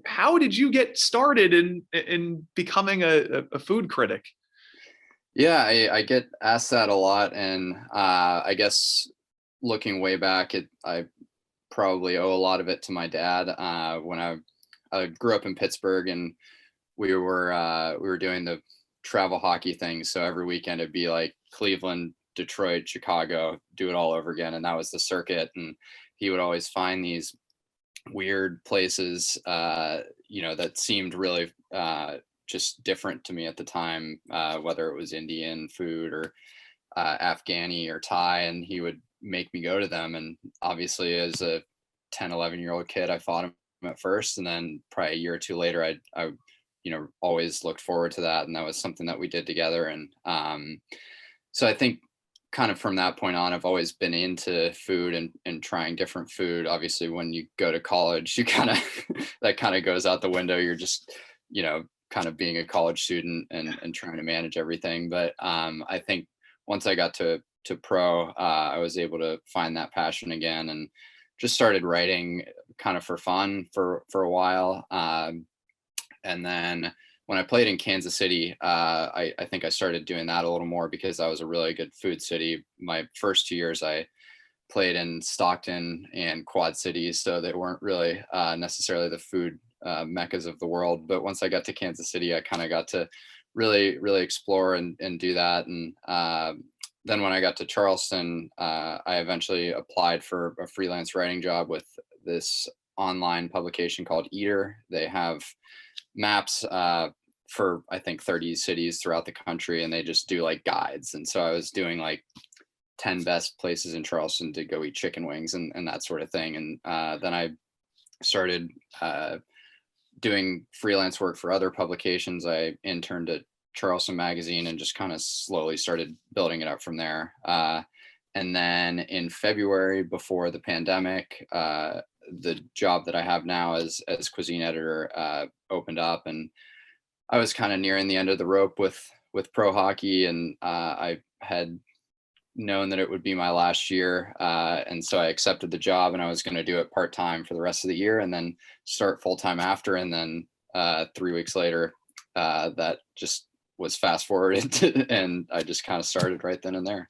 how did you get started in becoming a food critic? Yeah, I get asked that a lot, and I guess looking way back, I probably owe a lot of it to my dad. When I grew up in Pittsburgh, and we were doing the travel hockey thing, so every weekend it'd be like Cleveland, Detroit, Chicago, do it all over again, and that was the circuit. And he would always find these weird places, that seemed really just different to me at the time, whether it was Indian food or Afghani or Thai, and he would make me go to them. And obviously, as a 10, 11-year-old kid, I fought him at first, and then probably a year or two later, I always looked forward to that, and that was something that we did together. And so I think kind of from that point on, I've always been into food and trying different food. Obviously, when you go to college, you kind of that kind of goes out the window. You're just, kind of being a college student and trying to manage everything. But I think once I got to pro, I was able to find that passion again, and just started writing kind of for fun for a while. And then when I played in Kansas City, I think I started doing that a little more because that was a really good food city. My first 2 years, I played in Stockton and Quad Cities, so they weren't really necessarily the food meccas of the world. But once I got to Kansas City, I kind of got to really, really explore and do that. And then when I got to Charleston, I eventually applied for a freelance writing job with this online publication called Eater. They have maps for I think 30 cities throughout the country, and they just do like guides. And so I was doing like 10 best places in Charleston to go eat chicken wings and that sort of thing. And then I started doing freelance work for other publications. I interned at Charleston Magazine and just kind of slowly started building it up from there. And then in February, before the pandemic, the job that I have now as cuisine editor opened up, and I was kind of nearing the end of the rope with pro hockey, and I had known that it would be my last year, and so I accepted the job, and I was going to do it part-time for the rest of the year and then start full-time after. And then 3 weeks later, that just was fast forwarded and I just kind of started right then and there.